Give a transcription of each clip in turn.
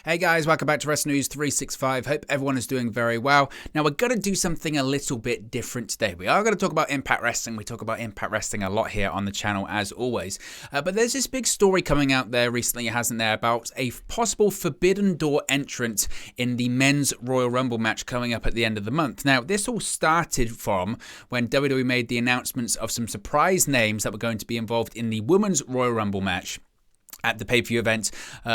Hey guys, welcome back to Wrestling News 365. Hope everyone is doing very well. Now we're going to do something a little bit different today. We are going to talk about Impact Wrestling. We talk about Impact Wrestling a lot here on the channel as always. But there's this big story coming out there recently, hasn't there, about a possible Forbidden Door entrant in the Men's Royal Rumble match coming up at the end of the month. Now this all started from when WWE made the announcements of some surprise names that were going to be involved in the Women's Royal Rumble match at the pay-per-view event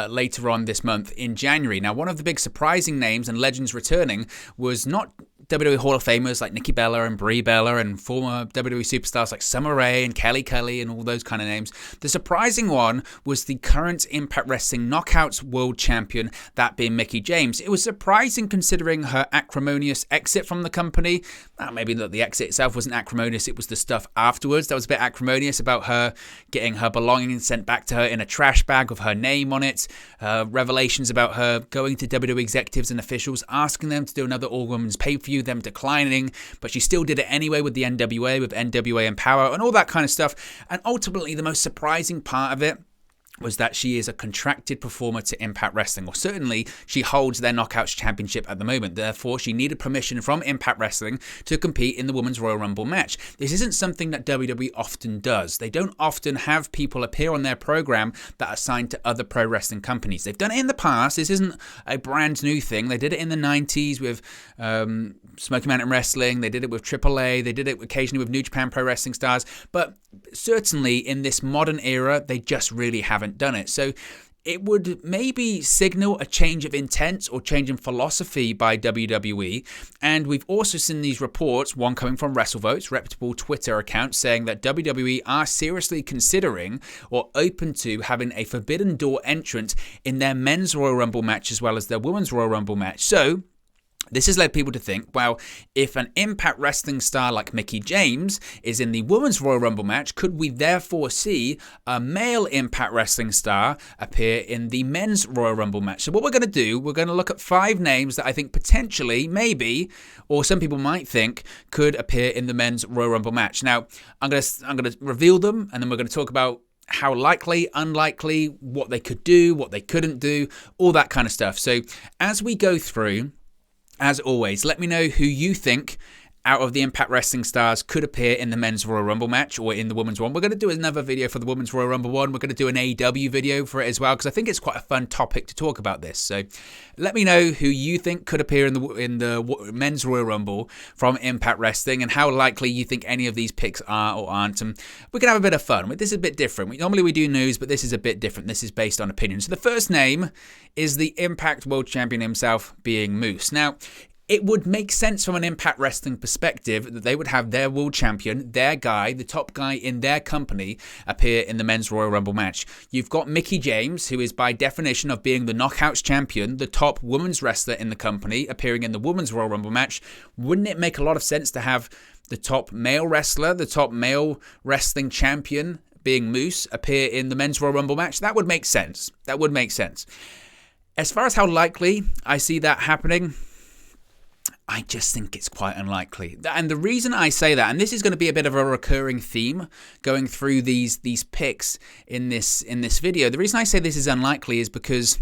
later on this month in January. Now, one of the big surprising names and legends returning was not WWE Hall of Famers like Nikki Bella and Brie Bella and former WWE superstars like Summer Rae and Kelly Kelly and all those kind of names. The surprising one was the current Impact Wrestling Knockouts World Champion, that being Mickie James. It was surprising considering her acrimonious exit from the company. Maybe the exit itself wasn't acrimonious, it was the stuff afterwards that was a bit acrimonious about her getting her belongings sent back to her in a trash bag with her name on it. Revelations about her going to WWE executives and officials, asking them to do another all-women's pay-per-view, them declining, but she still did it anyway with the NWA, with NWA Empower and all that kind of stuff. And ultimately, the most surprising part of it was that she is a contracted performer to Impact Wrestling, or certainly she holds their Knockouts Championship at the moment. Therefore, she needed permission from Impact Wrestling to compete in the Women's Royal Rumble match. This isn't something that WWE often does. They don't often have people appear on their program that are signed to other pro wrestling companies. They've done it in the past. This isn't a brand new thing. They did it in the 90s with Smoky Mountain Wrestling. They did it with AAA. They did it occasionally with New Japan Pro Wrestling stars. But certainly in this modern era, they just really haven't done it. So it would maybe signal a change of intent or change in philosophy by WWE. And we've also seen these reports, one coming from WrestleVotes, reputable Twitter account, saying that WWE are seriously considering or open to having a Forbidden Door entrant in their Men's Royal Rumble match as well as their Women's Royal Rumble match. So this has led people to think, well, if an Impact Wrestling star like Mickie James is in the Women's Royal Rumble match, could we therefore see a male Impact Wrestling star appear in the Men's Royal Rumble match? So what we're going to do, we're going to look at 5 names that I think potentially, maybe, or some people might think, could appear in the Men's Royal Rumble match. Now, I'm going to reveal them, and then we're going to talk about how likely, unlikely, what they could do, what they couldn't do, all that kind of stuff. So as we go through, as always, let me know who you think out of the Impact Wrestling stars could appear in the Men's Royal Rumble match or in the Women's one. We're going to do another video for the Women's Royal Rumble one. We're going to do an AEW video for it as well because I think it's quite a fun topic to talk about this. So let me know who you think could appear in the Men's Royal Rumble from Impact Wrestling and how likely you think any of these picks are or aren't. And we can have a bit of fun. This is a bit different. Normally we do news, but this is a bit different. This is based on opinion. So the first name is the Impact World Champion himself, being Moose. Now, it would make sense from an Impact Wrestling perspective that they would have their world champion, their guy, the top guy in their company, appear in the Men's Royal Rumble match. You've got Mickie James, who is by definition of being the Knockouts champion, the top women's wrestler in the company, appearing in the Women's Royal Rumble match. Wouldn't it make a lot of sense to have the top male wrestler, the top male wrestling champion, being Moose, appear in the Men's Royal Rumble match? That would make sense. That would make sense. As far as how likely I see that happening, I just think it's quite unlikely. And the reason I say that, and this is going to be a bit of a recurring theme going through these picks in this video, the reason I say this is unlikely is because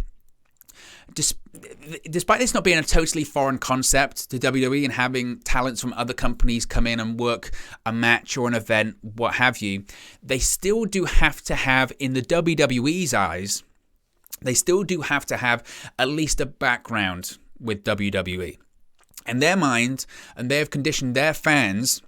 despite this not being a totally foreign concept to WWE and having talents from other companies come in and work a match or an event, what have you, they still do have to have, in the WWE's eyes, they still do have to have at least a background with WWE. In their mind, and they have conditioned their fans,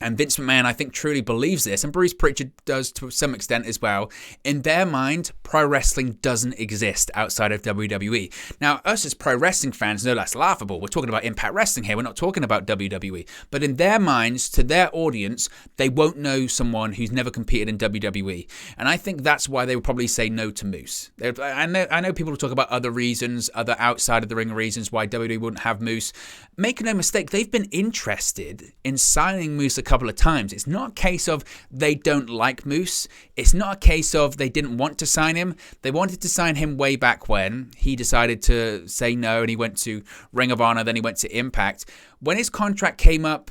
and Vince McMahon, I think, truly believes this, and Bruce Pritchard does to some extent as well. In their mind, pro wrestling doesn't exist outside of WWE. Now, us as pro wrestling fans know that's laughable. We're talking about Impact Wrestling here. We're not talking about WWE. But in their minds, to their audience, they won't know someone who's never competed in WWE. And I think that's why they would probably say no to Moose. I know people talk about other reasons, other outside of the ring reasons why WWE wouldn't have Moose. Make no mistake, they've been interested in signing Moose a couple of times. It's not a case of they don't like Moose. It's not a case of they didn't want to sign him. They wanted to sign him way back when. He decided to say no and he went to Ring of Honor, then he went to Impact. When his contract came up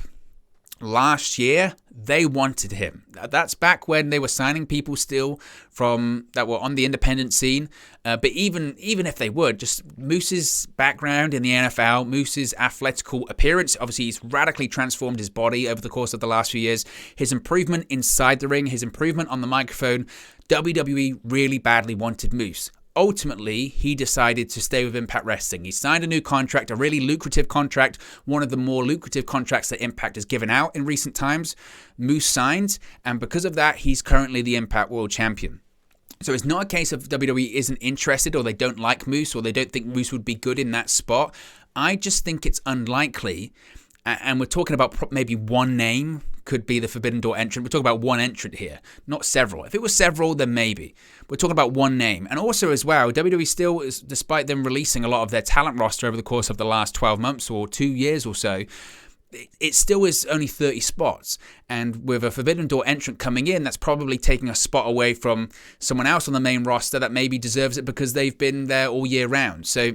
last year, they wanted him. That's back when they were signing people still from that were on the independent scene. But even if they would, just Moose's background in the NFL, Moose's athletical appearance, obviously he's radically transformed his body over the course of the last few years. His improvement inside the ring, his improvement on the microphone, WWE really badly wanted Moose. Ultimately, he decided to stay with Impact Wrestling. He signed a new contract, a really lucrative contract, one of the more lucrative contracts that Impact has given out in recent times. Moose signed, and because of that, he's currently the Impact World Champion. So it's not a case of WWE isn't interested, or they don't like Moose, or they don't think Moose would be good in that spot. I just think it's unlikely, and we're talking about maybe one name could be the Forbidden Door entrant. We're talking about one entrant here, not several. If it was several, then maybe. We're talking about one name. And also as well, WWE still, is, despite them releasing a lot of their talent roster over the course of the last 12 months or 2 years or so, it still is only 30 spots. And with a Forbidden Door entrant coming in, that's probably taking a spot away from someone else on the main roster that maybe deserves it because they've been there all year round. So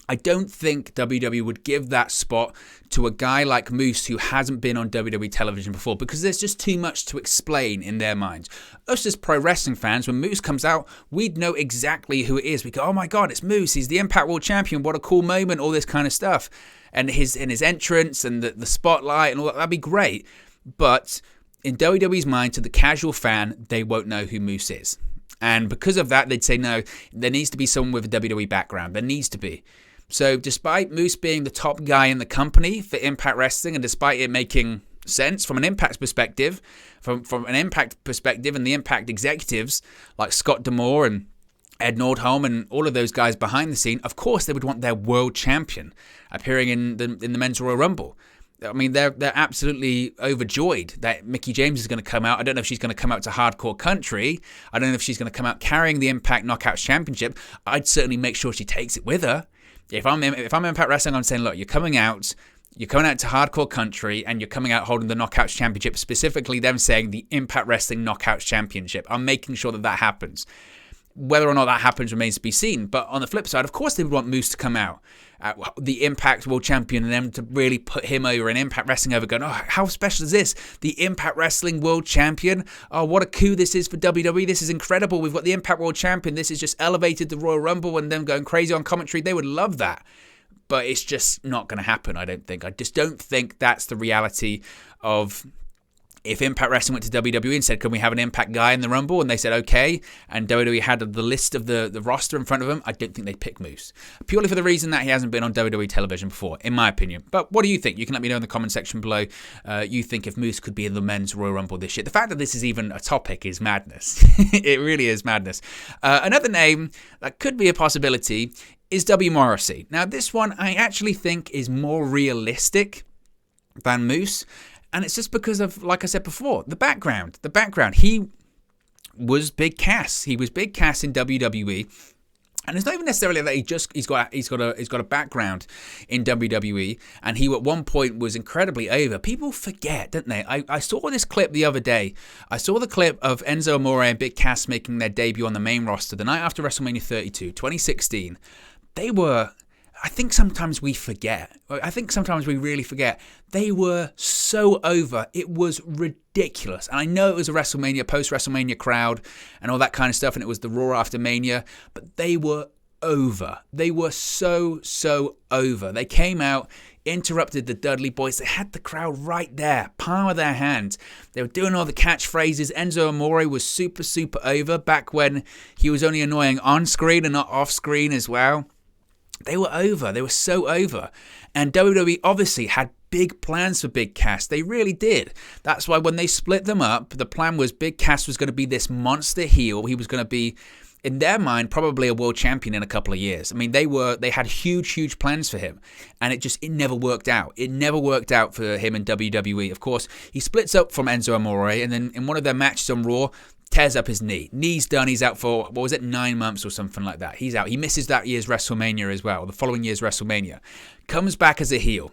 I don't think WWE would give that spot to a guy like Moose who hasn't been on WWE television before, because there's just too much to explain in their minds. Us as pro wrestling fans, when Moose comes out, we'd know exactly who it is. We go, oh my God, it's Moose. He's the Impact World Champion. What a cool moment, all this kind of stuff. And his entrance and the spotlight and all that, that'd be great. But in WWE's mind, to the casual fan, they won't know who Moose is. And because of that, they'd say, no, there needs to be someone with a WWE background. There needs to be. So despite Moose being the top guy in the company for Impact Wrestling, and despite it making sense from an Impact perspective, from an Impact perspective and the Impact executives like Scott D'Amore and Ed Nordholm and all of those guys behind the scene, of course they would want their world champion appearing in the Men's Royal Rumble. I mean, they're absolutely overjoyed that Mickie James is going to come out. I don't know if she's going to come out to Hardcore Country. I don't know if she's going to come out carrying the Impact Knockouts Championship. I'd certainly make sure she takes it with her. If I'm Impact Wrestling, I'm saying, look, you're coming out to Hardcore Country, and you're coming out holding the Knockouts Championship, specifically them saying the Impact Wrestling Knockouts Championship. I'm making sure that happens. Whether or not that happens remains to be seen. But on the flip side, of course they would want Moose to come out, the Impact World Champion, and them to really put him over and Impact Wrestling over, going, oh, how special is this? The Impact Wrestling World Champion? Oh, what a coup this is for WWE. This is incredible. We've got the Impact World Champion. This has just elevated the Royal Rumble, and them going crazy on commentary. They would love that. But it's just not going to happen, I don't think. I just don't think that's the reality of... If Impact Wrestling went to WWE and said, can we have an Impact guy in the Rumble? And they said, okay. And WWE had the list of the roster in front of them. I don't think they'd pick Moose. Purely for the reason that he hasn't been on WWE television before, in my opinion. But what do you think? You can let me know in the comment section below. You think if Moose could be in the Men's Royal Rumble this year. The fact that this is even a topic is madness. It really is madness. Another name that could be a possibility is W. Morrissey. Now, this one I actually think is more realistic than Moose. And it's just because of, like I said before, the background. He was Big Cass. He was Big Cass in WWE. And it's not even necessarily that he's got a background in WWE, and he at one point was incredibly over. People forget, don't they? I saw this clip the other day. I saw the clip of Enzo Amore and Big Cass making their debut on the main roster the night after WrestleMania 32, 2016. They were... I think sometimes we forget. I think sometimes we really forget. They were so over. It was ridiculous. And I know it was a WrestleMania, post-WrestleMania crowd and all that kind of stuff, and it was the Raw after Mania, but they were over. They were so over. They came out, interrupted the Dudley Boys. They had the crowd right there, palm of their hand. They were doing all the catchphrases. Enzo Amore was super over back when he was only annoying on screen and not off screen as well. They were over. They were so over. And WWE obviously had big plans for Big Cass. They really did. That's why when they split them up, the plan was Big Cass was going to be this monster heel. He was going to be, in their mind, probably a world champion in a couple of years. I mean, they had huge plans for him. And it never worked out. It never worked out for him in WWE. Of course, he splits up from Enzo Amore, and then in one of their matches on Raw, tears up his knee. Knee's done. He's out for, 9 months or something like that. He's out. He misses that year's WrestleMania as well, the following year's WrestleMania. Comes back as a heel.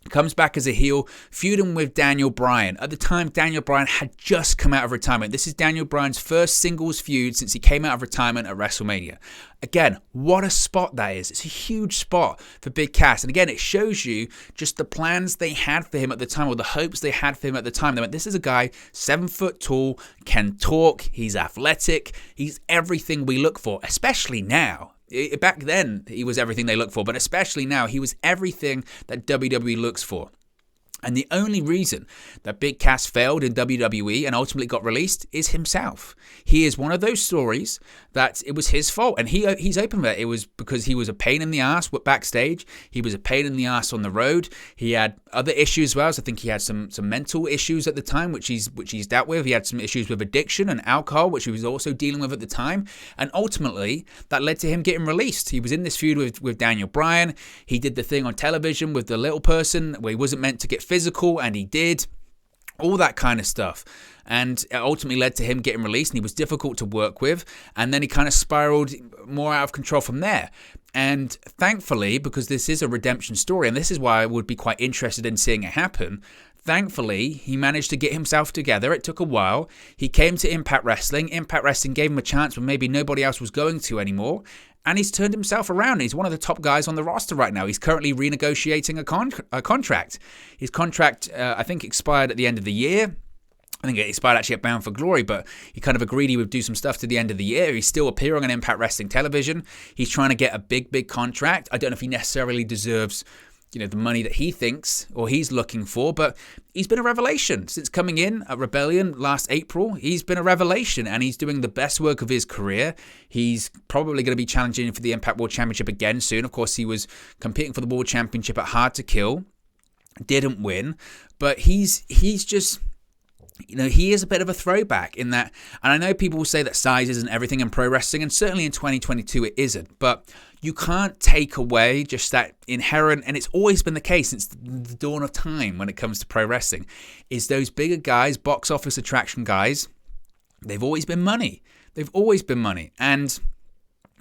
Comes back as a heel, feuding with Daniel Bryan. At the time, Daniel Bryan had just come out of retirement. This is Daniel Bryan's first singles feud since he came out of retirement at WrestleMania. Again, what a spot that is. It's a huge spot for Big Cass. And again, it shows you just the plans they had for him at the time, or the hopes they had for him at the time. They went, this is a guy 7 foot tall, can talk, he's athletic, he's everything we look for, especially now. Back then, he was everything they look for, but especially now, he was everything that WWE looks for. And the only reason that Big Cass failed in WWE and ultimately got released is himself. He is one of those stories that it was his fault. And he's open with it. It was because he was a pain in the ass backstage. He was a pain in the ass on the road. He had other issues as well. So I think he had some mental issues at the time, which he's dealt with. He had some issues with addiction and alcohol, which he was also dealing with at the time. And ultimately, that led to him getting released. He was in this feud with Daniel Bryan. He did the thing on television with the little person where he wasn't meant to get physical, and he did all that kind of stuff, and it ultimately led to him getting released, and he was difficult to work with, and then he kind of spiraled more out of control from there. And thankfully, because this is a redemption story, and this is why I would be quite interested in seeing it happen, thankfully, he managed to get himself together. It took a while. He came to Impact Wrestling. Impact Wrestling gave him a chance when maybe nobody else was going to anymore. And he's turned himself around. He's one of the top guys on the roster right now. He's currently renegotiating a contract. His contract, I think, expired at the end of the year. I think it expired actually at Bound for Glory, but he kind of agreed he would do some stuff to the end of the year. He's still appearing on Impact Wrestling television. He's trying to get a big contract. I don't know if he necessarily deserves, the money that he thinks or he's looking for, but he's been a revelation since coming in at Rebellion last April. He's been a revelation, and he's doing the best work of his career. He's probably going to be challenging for the Impact World Championship again soon. Of course, he was competing for the World Championship at Hard to Kill, didn't win, but he's just, he is a bit of a throwback in that, and I know people will say that size isn't everything in pro wrestling, and certainly in 2022 it isn't, but you can't take away just that inherent, and it's always been the case since the dawn of time when it comes to pro wrestling, is those bigger guys, box office attraction guys, they've always been money. They've always been money. And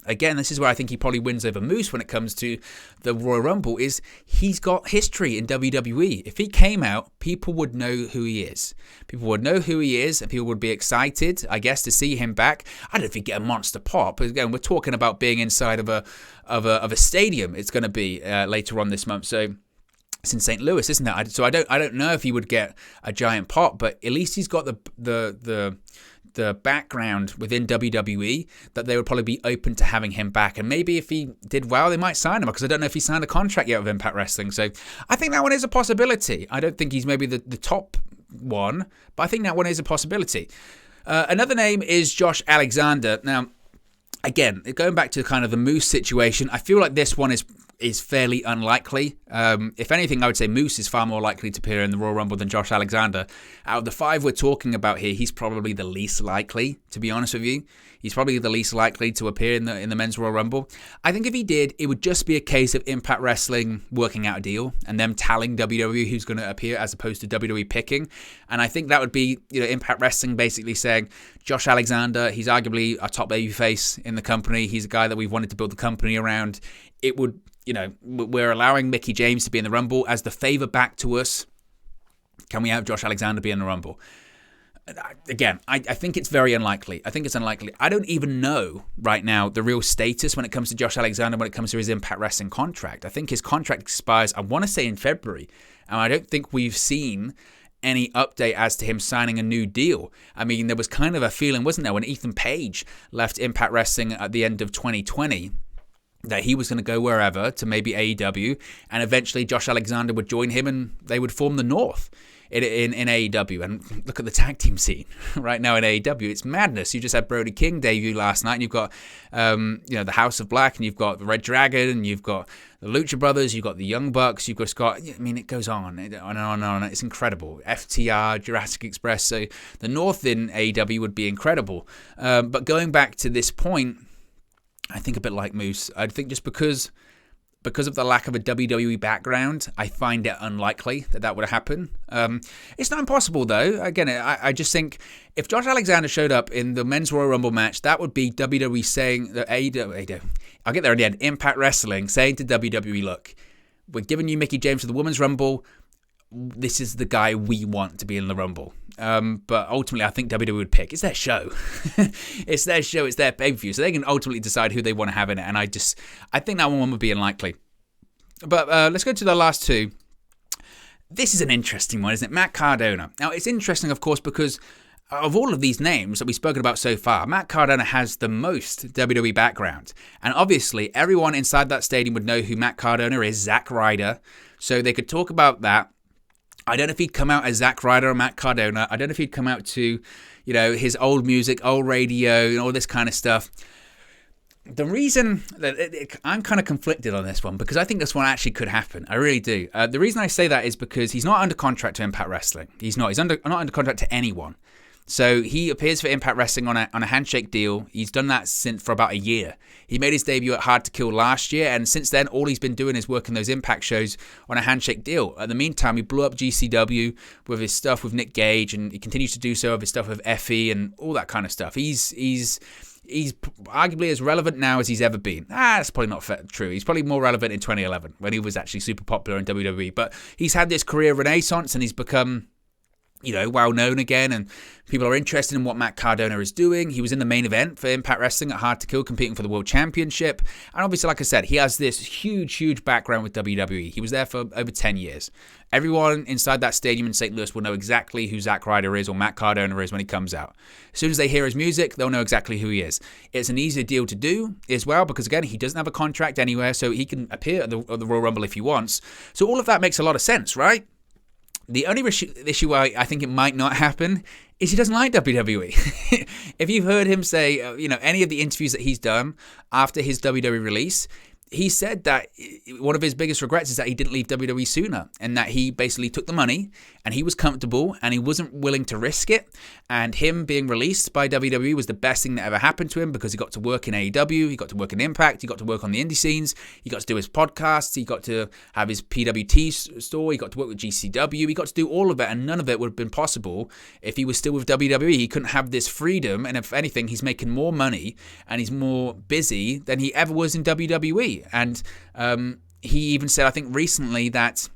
again, this is where I think he probably wins over Moose when it comes to the Royal Rumble, is he's got history in WWE. If he came out, people would know who he is. People would know who he is, and people would be excited, I guess, to see him back. I don't know if he'd get a monster pop. Again, we're talking about being inside of a stadium. It's going to be later on this month. So it's in St. Louis, isn't it? So I don't know if he would get a giant pop, but at least he's got the background within WWE that they would probably be open to having him back. And maybe if he did well, they might sign him, because I don't know if he signed a contract yet with Impact Wrestling. So I think that one is a possibility. I don't think he's maybe the top one, but I think that one is a possibility. Another name is Josh Alexander. Now, again, going back to kind of the Moose situation, I feel like this one is fairly unlikely. If anything, I would say Moose is far more likely to appear in the Royal Rumble than Josh Alexander. Out of the 5 we're talking about here, he's probably the least likely, to be honest with you. He's probably the least likely to appear in the Men's Royal Rumble. I think if he did, it would just be a case of Impact Wrestling working out a deal and them telling WWE who's going to appear as opposed to WWE picking. And I think that would be, Impact Wrestling basically saying, Josh Alexander, he's arguably a top babyface in the company. He's a guy that we've wanted to build the company around. It would, we're allowing Mickie James to be in the Rumble as the favor back to us. Can we have Josh Alexander be in the Rumble? Again, I think it's very unlikely. I think it's unlikely. I don't even know right now the real status when it comes to Josh Alexander, when it comes to his Impact Wrestling contract. I think his contract expires, I want to say, in February. And I don't think we've seen any update as to him signing a new deal. I mean, there was kind of a feeling, wasn't there, when Ethan Page left Impact Wrestling at the end of 2020, that he was going to go wherever, to maybe AEW, and eventually Josh Alexander would join him and they would form the North in AEW. And look at the tag team scene right now in AEW. It's madness. You just had Brody King debut last night, and you've got the House of Black, and you've got the Red Dragon, and you've got the Lucha Brothers, you've got the Young Bucks, you've just got, it goes on and on and on. It's incredible. FTR, Jurassic Express. So the North in AEW would be incredible. But going back to this point, I think a bit like Moose. I think just because of the lack of a WWE background, I find it unlikely that would happen. It's not impossible, though. Again, I just think if Josh Alexander showed up in the Men's Royal Rumble match, that would be WWE saying that AEW, I'll get there in the end, Impact Wrestling saying to WWE, look, we're giving you Mickie James for the Women's Rumble. This is the guy we want to be in the Rumble. But ultimately, I think WWE would pick. It's their show. It's their show. It's their pay-per-view. So they can ultimately decide who they want to have in it. And I think that one would be unlikely. But let's go to the last two. This is an interesting one, isn't it? Matt Cardona. Now, it's interesting, of course, because of all of these names that we've spoken about so far, Matt Cardona has the most WWE background. And obviously, everyone inside that stadium would know who Matt Cardona is, Zack Ryder. So they could talk about that. I don't know if he'd come out as Zack Ryder or Matt Cardona. I don't know if he'd come out to, his old music, old radio, and all this kind of stuff. The reason that I'm kind of conflicted on this one, because I think this one actually could happen. I really do. The reason I say that is because he's not under contract to Impact Wrestling. He's not. He's not under contract to anyone. So he appears for Impact Wrestling on a handshake deal. He's done that for about a year. He made his debut at Hard to Kill last year, and since then, all he's been doing is working those Impact shows on a handshake deal. In the meantime, he blew up GCW with his stuff with Nick Gage, and he continues to do so with his stuff with Effie and all that kind of stuff. He's arguably as relevant now as he's ever been. That's probably not true. He's probably more relevant in 2011 when he was actually super popular in WWE. But he's had this career renaissance and he's become, well known again, and people are interested in what Matt Cardona is doing. He was in the main event for Impact Wrestling at Hard to Kill, competing for the World Championship. And obviously, like I said, he has this huge background with WWE. He was there for over 10 years. Everyone inside that stadium in St. Louis will know exactly who Zack Ryder is or Matt Cardona is when he comes out. As soon as they hear his music, they'll know exactly who he is. It's an easier deal to do as well because, again, he doesn't have a contract anywhere, so he can appear at the Royal Rumble if he wants. So all of that makes a lot of sense, right? The only issue why I think it might not happen is he doesn't like WWE. If you've heard him say, any of the interviews that he's done after his WWE release, he said that one of his biggest regrets is that he didn't leave WWE sooner, and that he basically took the money and he was comfortable and he wasn't willing to risk it. And him being released by WWE was the best thing that ever happened to him because he got to work in AEW, he got to work in Impact, he got to work on the indie scenes, he got to do his podcasts, he got to have his PWT store, he got to work with GCW, he got to do all of it, and none of it would have been possible if he was still with WWE. He couldn't have this freedom, and if anything, he's making more money and he's more busy than he ever was in WWE. And he even said, I think recently, that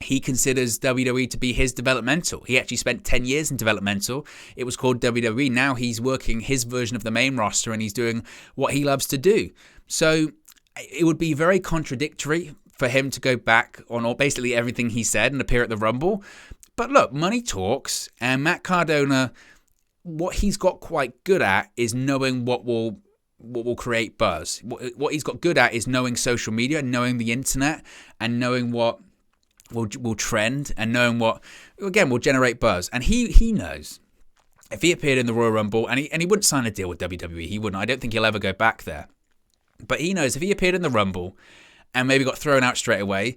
he considers WWE to be his developmental. He actually spent 10 years in developmental. It was called WWE. Now he's working his version of the main roster and he's doing what he loves to do. So it would be very contradictory for him to go back on basically everything he said and appear at the Rumble. But look, money talks, and Matt Cardona, what he's got quite good at is knowing what will create buzz. What he's got good at is knowing social media, knowing the internet, and knowing what will trend, and knowing what, again, will generate buzz. And he knows if he appeared in the Royal Rumble, and he wouldn't sign a deal with WWE, he wouldn't. I don't think he'll ever go back there. But he knows if he appeared in the Rumble and maybe got thrown out straight away,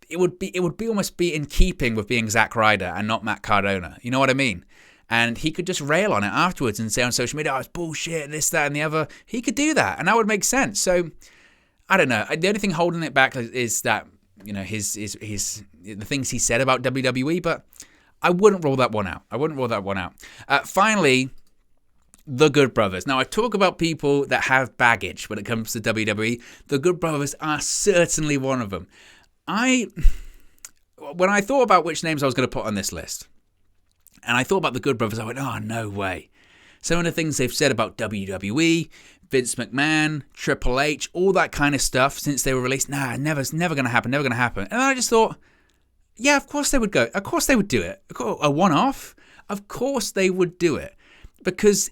it would be almost be in keeping with being Zack Ryder and not Matt Cardona. You know what I mean? And he could just rail on it afterwards and say on social media, it's bullshit, and this, that, and the other. He could do that, and that would make sense. So, I don't know. The only thing holding it back is that, his the things he said about WWE, but I wouldn't rule that one out. Finally, the Good Brothers. Now, I talk about people that have baggage when it comes to WWE. The Good Brothers are certainly one of them. When I thought about which names I was going to put on this list, and I thought about the Good Brothers, I went, oh, no way. Some of the things they've said about WWE, Vince McMahon, Triple H, all that kind of stuff since they were released, never going to happen. And then I just thought, yeah, of course they would go. Of course they would do it. A one-off? Of course they would do it. Because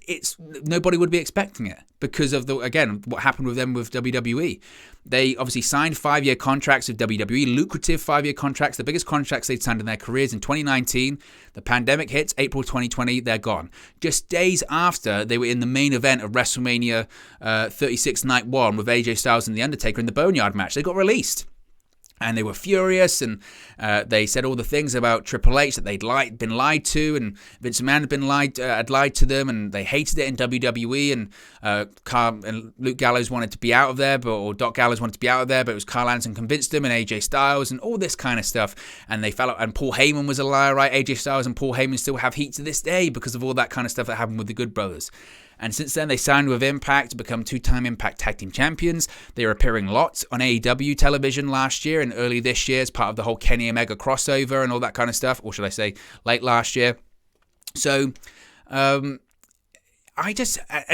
nobody would be expecting it because of what happened with them with WWE. They obviously signed 5-year contracts with WWE, lucrative 5-year contracts, the biggest contracts they'd signed in their careers. In 2019, the pandemic hits, April 2020, they're gone. Just days after, they were in the main event of WrestleMania 36 Night 1 with AJ Styles and The Undertaker in the Boneyard match. They got released. And they were furious, and they said all the things about Triple H that they'd been lied to, and Vince McMahon had lied to them, and they hated it in WWE. And Luke Gallows wanted to be out of there, or Doc Gallows wanted to be out of there, but it was Carl Anderson convinced them, and AJ Styles, and all this kind of stuff. And they fell out. And Paul Heyman was a liar, right? AJ Styles and Paul Heyman still have heat to this day because of all that kind of stuff that happened with the Good Brothers. And since then, they signed with Impact to become 2-time Impact Tag Team Champions. They were appearing lots on AEW television last year and early this year as part of the whole Kenny Omega crossover and all that kind of stuff. Or should I say late last year. So, and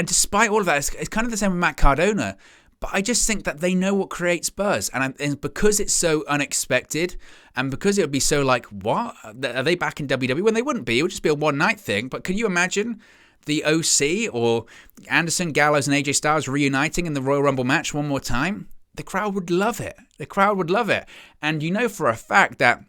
despite all of that, it's kind of the same with Matt Cardona. But I just think that they know what creates buzz. And because it's so unexpected, and because it would be so like, what? Are they back in WWE? When they wouldn't be. It would just be a one-night thing. But can you imagine the OC or Anderson, Gallows, and AJ Styles reuniting in the Royal Rumble match one more time? The crowd would love it. The crowd would love it. And you know for a fact that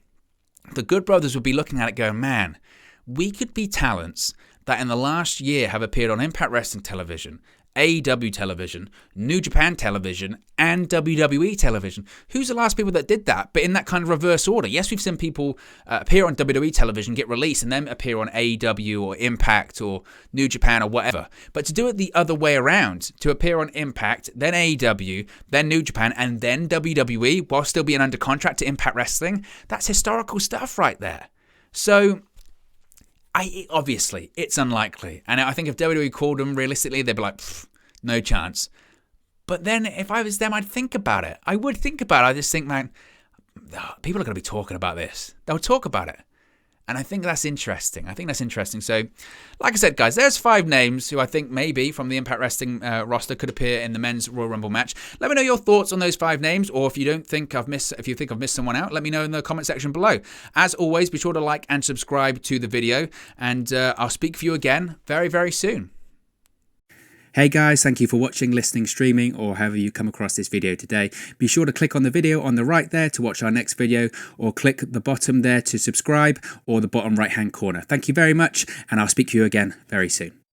the Good Brothers would be looking at it going, man, we could be talents that in the last year have appeared on Impact Wrestling television, AEW television, New Japan television, and WWE television. Who's the last people that did that? But in that kind of reverse order. Yes, we've seen people appear on WWE television, get released, and then appear on AEW or Impact or New Japan or whatever. But to do it the other way around, to appear on Impact, then AEW, then New Japan, and then WWE, while still being under contract to Impact Wrestling, that's historical stuff right there. So obviously, it's unlikely. And I think if WWE called them realistically, they'd be like, no chance. But then if I was them, I'd think about it. I would think about it. I just think, man, people are going to be talking about this. They'll talk about it. And I think that's interesting. So, like I said, guys, there's 5 names who I think maybe from the Impact Wrestling roster could appear in the men's Royal Rumble match. Let me know your thoughts on those 5 names, or if you think I've missed someone out, let me know in the comment section below. As always, be sure to like and subscribe to the video, and I'll speak for you again very, very soon. Hey guys, thank you for watching, listening, streaming, or however you come across this video today. Be sure to click on the video on the right there to watch our next video, or click the bottom there to subscribe, or the bottom right hand corner. Thank you very much, and I'll speak to you again very soon.